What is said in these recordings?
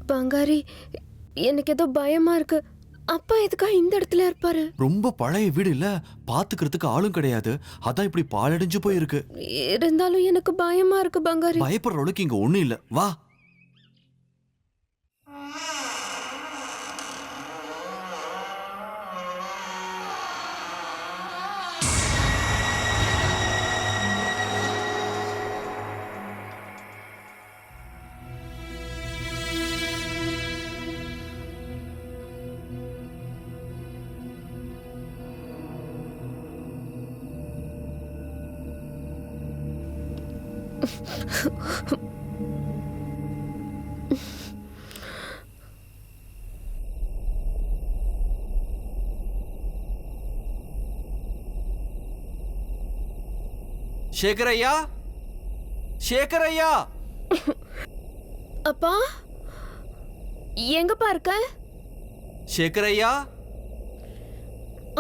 பங்காரி, எனக்கு ஏதோ பயமா இருக்கு. அப்பா எதுக்கா இந்த இடத்துல இருப்பாரு? ரொம்ப பழைய வீடு இல்ல, பாத்துக்கிறதுக்கு ஆளும் கிடையாது. அதான் இப்படி பாழடைஞ்சு போயிருக்கு. இருந்தாலும் எனக்கு பயமா இருக்கு பங்காரி. பயப்படுற அளவுக்கு இங்க ஒண்ணும் இல்ல, வா. சேகரையா, சேகரையா. அப்பா, எங்கப்பா இருக்க? சேகரையா.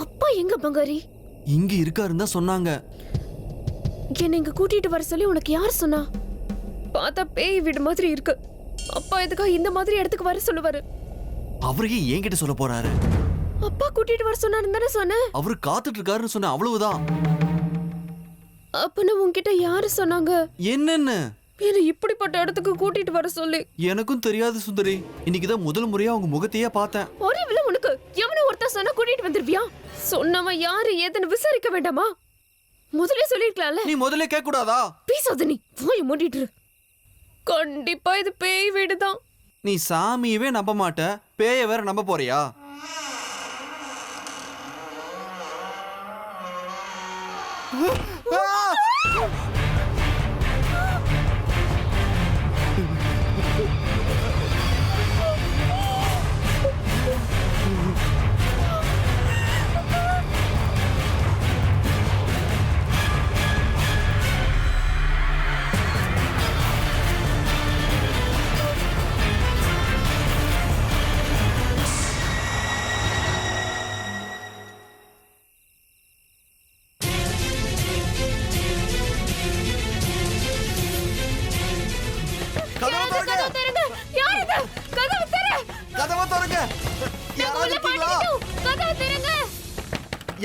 அப்பா எங்க பங்காரி? இங்க இருக்காருன்னு தான் சொன்னாங்க. என்ன இங்க கூட்டிட்டு வர சொல்லி உனக்கு யார் சொன்னா? பார்த்தா பேய் வீடு மாதிரி இருக்கு. அப்பா எதுக்கா இந்த மாதிரி இடத்துக்கு வர சொல்லுவாரு? அவரையே என்கிட்ட சொல்ல போறாரு. அப்பா கூட்டிட்டு வர சொன்னாருன்னு தானே சொன்ன? அவரு காத்துட்டு இருக்காருன்னு சொன்ன, அவ்வளவுதான். அப்பன்னு உன்கிட்ட யாரு சொன்னாங்க? என்னன்னு? என்ன இப்படிப்பட்ட இடத்துக்கு கூட்டிட்டு வர சொல்லி? எனக்கும் தெரியாது சுந்தரி. இன்னைக்குதான் முதல் முறையா அவங்க முகத்தையே பார்த்தேன். அறிவில்ல உனக்கு? எவனோ ஒருத்தன் சொன்னா கூட்டிட்டு வந்துருவியா? சொன்னவன் யாரு ஏதுன்னு விசாரிக்க வேண்டாமா? முதல்ல சொல்லிருக்கலாம்ல. நீ முதல்ல கேட்க கூடாதா? பேசாத, நீ வாயை மூடிட்டு இரு. கண்டிப்பா இது பேய் வீடுதான். நீ சாமியவே நம்ப மாட்ட, பேய வேற நம்ப போறியா?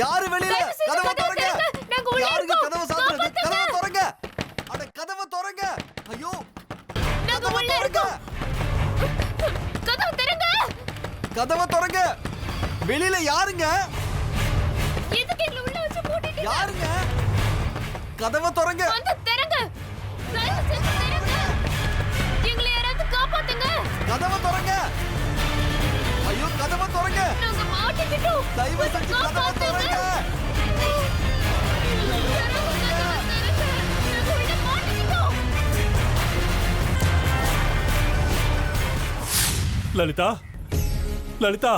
யாரு வெளியில? கதவை திறங்க. யாருங்க கதவை சாத்துறது? கதவை திறங்க. அட கதவை திறங்க. ஐயோ. கதவை திறங்க. கதவை திறங்க. கதவை திறங்க. வெளியில யாருங்க? எதுக்கு எங்களை உள்ள வச்சு பூட்டிட்டீங்க? யாருங்க? கதவை திறங்க. வந்து திறங்க. தயவு செஞ்சு திறங்க. எங்களை யாராவது காப்பாத்துங்க. கதவை திறங்க. ஐயோ கதவை திறங்க. நாங்க மாட்டிக்கிட்டோம். தயவு செஞ்சு கதவை திறங்க. லலிதா, லலிதா.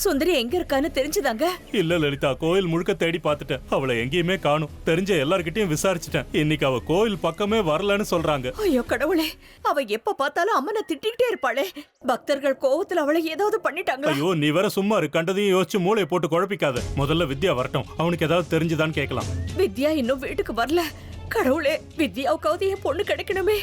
சுந்தரி எங்க இருக்கான்னு தெரிஞ்சுதாங்க? இல்ல லலிதா, கோயில் முழுக்க தேடி பார்த்துட்டேன், அவளை எங்கேயுமே காணும். தெரிஞ்ச எல்லார்கிட்டயும் விசாரிச்சுட்டேன். இன்னைக்கு அவ கோயில் பக்கமே வரலன்னு சொல்றாங்க. ஐயோ கடவுளே, அவ எப்ப பார்த்தாலும் அம்மனை திட்டிக்கிட்டே இருப்பாளே. பக்தர்கள் கோவத்துல அவளை ஏதாவது பண்ணிட்டாங்களா? ஐயோ நீ வேற சும்மா இரு, கண்டதையும் யோசிச்சு மூளையை போட்டு குழப்பிக்காத. முதல்ல வித்யா வரட்டும், அவனுக்கு ஏதாவது தெரிஞ்சுதான்னு கேட்கலாம். வித்யா இன்னும் வீட்டுக்கு வரல. கடவுளே, வித்யாவுக்காவது என் பொண்ணு கிடைக்கணுமே.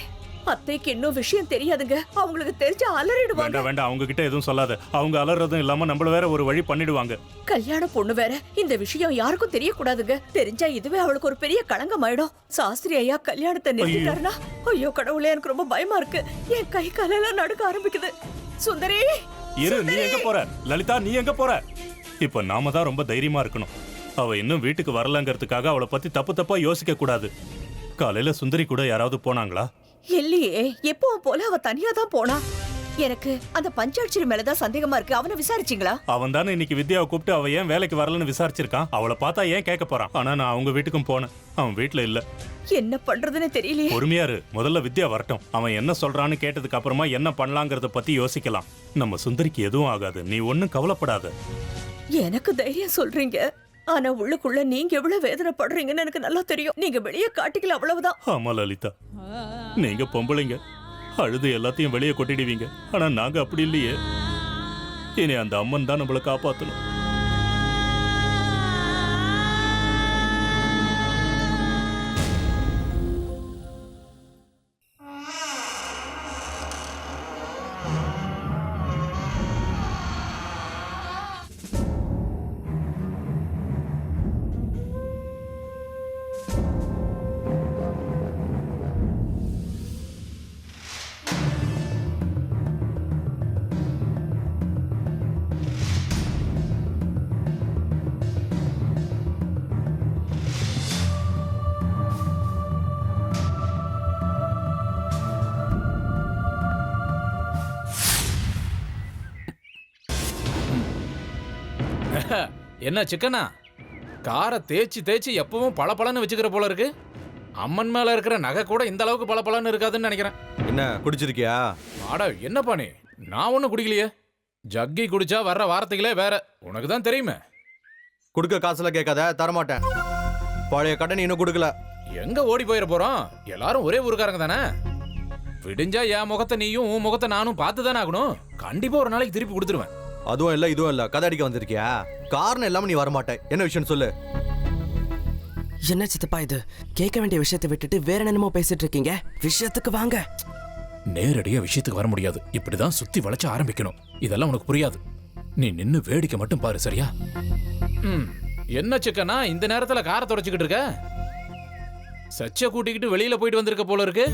அத்தைக்கு இன்னும் விஷயம் தெரியாதுங்க. அவங்களுக்கு தெரிஞ்ச அலறிடுவாங்க. வேண்டாம் வேண்டாம், அவங்க கிட்ட எதுவும் சொல்லாத. அவங்க அலறதும் இல்லாம நம்மள வேற ஒரு வழி பண்ணிடுவாங்க. கல்யாண பொண்ணு வேற. இந்த விஷயம் யாருக்கும் தெரியக்கூடாதுங்க. தெரிஞ்சா இதுவே அவளுக்கு ஒரு பெரிய களங்கம் ஆயிடும். சாஸ்திரி ஐயா கல்யாணத்தை நிறுத்திட்டாருனா, ஐயோ கடவுளே, எனக்கு ரொம்ப பயமா இருக்கு. என் கை காலெல்லாம் நடுக்க ஆரம்பிக்குது. சுந்தரி இரு, நீ எங்க போற? லலிதா நீ எங்க போற? இப்ப நாம தான் ரொம்ப தைரியமா இருக்கணும். அவ இன்னும் வீட்டுக்கு வரலங்கிறதுக்காக அவளை பத்தி தப்பு தப்பா யோசிக்க கூடாது. காலையில சுந்தரி கூட யாராவது போனாங்களா? இல்லையே, எப்பவும் போல அவ தனியா தான் போனா. எனக்கு அந்த பஞ்சாட்சரி மேலதான் சந்தேகமா இருக்கு. அவனை விசாரிச்சீங்களா? அவன் தானே இன்னைக்கு வித்யாவை கூப்பிட்டு அவ ஏன் வேலைக்கு வரலன்னு விசாரிச்சிருக்கான். அவளை பார்த்தா ஏன் கேட்க போறான். ஆனா நான் அவங்க வீட்டுக்கும் போனேன், அவன் வீட்டுல இல்ல. என்ன பண்றதுன்னு தெரியலையே. பொறுமையாரு, முதல்ல வித்யா வரட்டும். அவன் என்ன சொல்றான்னு கேட்டதுக்கு அப்புறமா என்ன பண்ணலாங்கிறத பத்தி யோசிக்கலாம். நம்ம சுந்தரிக்கு எதுவும் ஆகாது, நீ ஒன்னும் கவலைப்படாத. எனக்கு தைரியம் சொல்றீங்க, ஆனா உள்ளுக்குள்ள நீங்க எவ்வளவு வேதனைப்படுறீங்கன்னு எனக்கு நல்லா தெரியும். நீங்க வெளியே காட்டிக்கல, அவ்வளவுதான். ஆமா லலிதா, நீங்க பொம்பளைங்க, அழுது எல்லாத்தையும் வெளியே கொட்டிடுவீங்க. ஆனா நாங்க அப்படி இல்லையே. இனி அந்த அம்மன் தான் நம்மளை காப்பாத்தணும். என்ன சிக்கனா காரை தேய்ச்சி தேய்ச்சி எப்பவும் பளபளன்னு வச்சுக்கிற போல இருக்கு. அம்மன் மேல இருக்கிற நகை கூட இந்த அளவுக்கு பளபளன்னு இருக்காதுன்னு நினைக்கிறேன். என்ன குடிச்சிருக்கியா? ஆடா என்னப்பா நீ? நான் ஒன்றும் குடிக்கலையே. ஜக்கி குடிச்சா வர்ற வார்த்தைகளே வேற. உனக்கு தான் தெரியுமே. கொடுக்க காசுல கேட்காத, தரமாட்டேன். பழைய கடன் இன்னும் கொடுக்கல. எங்க ஓடி போயிட போறோம்? எல்லாரும் ஒரே ஊருக்காரங்க தானே. விடிஞ்சா என் முகத்தை நீயும் உன் முகத்தை நானும் பார்த்து தானே ஆகணும். கண்டிப்பா ஒரு நாளைக்கு திருப்பி கொடுத்துருவேன். அதுவும் இல்ல இதுவும் இல்ல, கதை அடிக்க வந்திருக்கியா? காரணம் இல்லாம நீ வரமாட்டேன். என்ன விஷயம் சொல்லு. என்ன சித்தப்பா இது? கேட்க வேண்டிய விஷயத்தை விட்டுட்டு வேற என்னமோ பேசிட்டு இருக்கீங்க. விஷயத்துக்கு வாங்க. நேரடியா விஷயத்துக்கு வர முடியாது. இப்படிதான் சுத்தி வளைச்சு ஆரம்பிக்கணும். இதெல்லாம் உனக்கு புரியாது. நீ நின்னு வேடிக்கை மட்டும் பாரு, சரியா? என்ன சிக்கனா இந்த நேரத்துல காரை தொடச்சுக்கிட்டு இருக்க? சச்ச கூட்டிக்கிட்டு வெளியில போயிட்டு வந்திருக்க போல இருக்கு.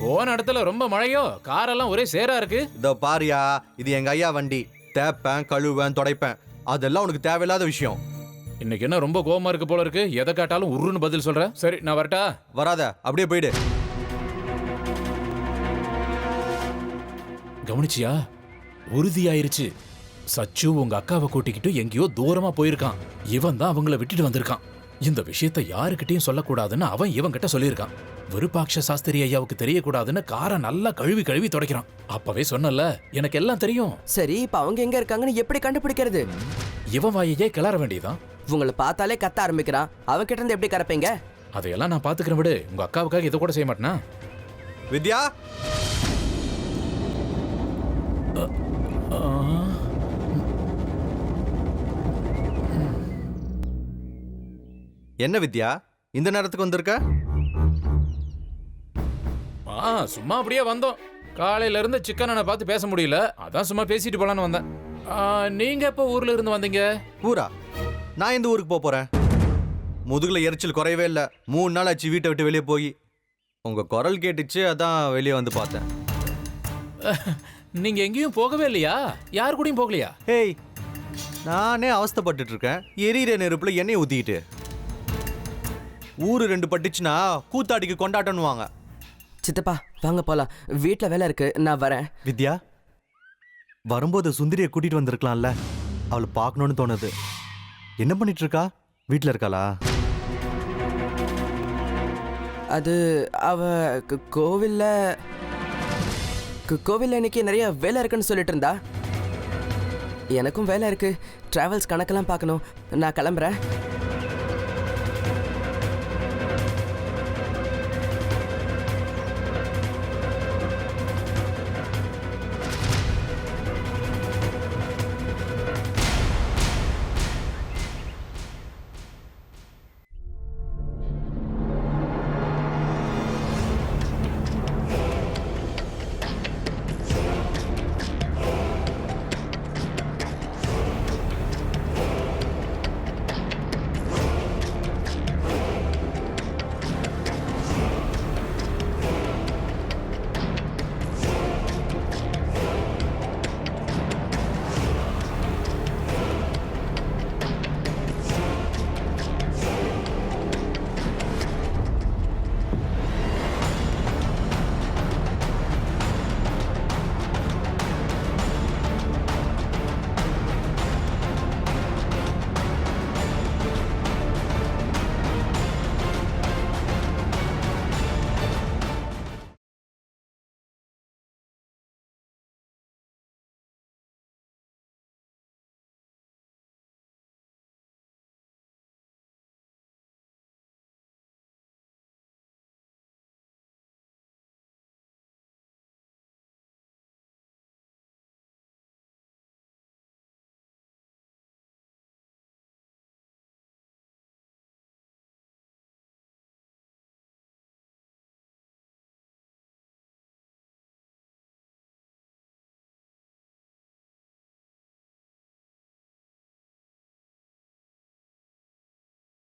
போன இடத்துல ரொம்ப மழையோ? காரெல்லாம் ஒரே சேரா இருக்கு. இதோ பாரியா, இது எங்க ஐயா வண்டி. தேப்பேன், கழுவேன், தொடைப்பேன். அதெல்லாம் உனக்கு தேவையில்லாத விஷயம். இன்னைக்கு என்ன ரொம்ப கோவமா இருக்கு போல இருக்கு. எதை கேட்டாலும் உருன்னு பதில் சொல்ற. சரி நான் வரட்டா? வராத, அப்படியே போயிடு. கவனிச்சியா? உறுதியாயிருச்சு. சச்சு உங்க அக்காவை கூட்டிக்கிட்டு எங்கேயோ தூரமா போயிருக்கான். இவன் தான் அவங்கள விட்டுட்டு வந்திருக்கான். இந்த விஷயத்தை யாருக்கிட்டையும் சொல்லக்கூடாதுன்னு அவன் இவன் கிட்ட சொல்லியிருக்கான். விருப்பாட்ச சாஸ்திரி ஐயாவுக்கு தெரியக்கூடாதுன்னு காரை நல்லா கழுவி கழுவி துடைக்கிறான். அப்பவே சொன்னல, எனக்கு எல்லாம் தெரியும். சரி, இப்ப அவங்க எங்க இருக்காங்கன்னு எப்படி கண்டுபிடிக்கிறது? இவன் வாயையே கிளற வேண்டியதான். உங்களை பார்த்தாலே கத்த ஆரம்பிக்கிறான். அவன் கிட்ட இருந்து எப்படி கறப்பீங்க? அதையெல்லாம் நான் பாத்துக்கிறேன் விடு. உங்க அக்காவுக்காக இதை கூட செய்ய மாட்டேனா? வித்யா, என்ன வித்யா இந்த நேரத்துக்கு வந்திருக்க? சும்மா அப்படியே வந்தோம். காலையில இருந்து சிக்கனை பார்த்து பேச முடியல. அதான் சும்மா பேசிட்டு போலான்னு வந்தேன். நீங்க எப்ப ஊர்ல இருந்து வந்தீங்க? ஊரா? நான் இந்த ஊருக்கு போறேன். முதுகுல எரிச்சல் குறையவே இல்லை. 3 நாள் ஆச்சு வீட்டை விட்டு வெளியே போய். உங்க குரல் கேட்டுச்சு, அதான் வெளியே வந்து பார்த்தேன். நீங்க எங்கேயும் போகவே இல்லையா? யார் கூடயும் போகலையா? ஏய், நானே அவஸ்தைப்பட்டுட்டு இருக்கேன். எரியிற நெருப்புல எண்ணெய் ஊத்திக்கிட்டு. ஊரு 2 பட்டுச்சுன்னா கூத்தாடிக்கு கொண்டாட்டம்னுவாங்க. சித்தப்பா வாங்க போலாம். வீட்டுல வேலை இருக்கு, நான் வரேன். வித்யா, வரும்போது சுந்தரியை கூட்டிட்டு வந்திருக்கலாம்ல. அவளை பார்க்கணும்னு தோணுது. என்ன பண்ணிட்டு இருக்கா? வீட்டுல இருக்காளா? அது அவ கோவில்ல இன்னைக்கு நிறைய வேலை இருக்குன்னு சொல்லிட்டு இருந்தா. எனக்கும் வேலை இருக்கு. டிராவல்ஸ் கணக்கெல்லாம் பார்க்கணும். நான் கிளம்புறேன்.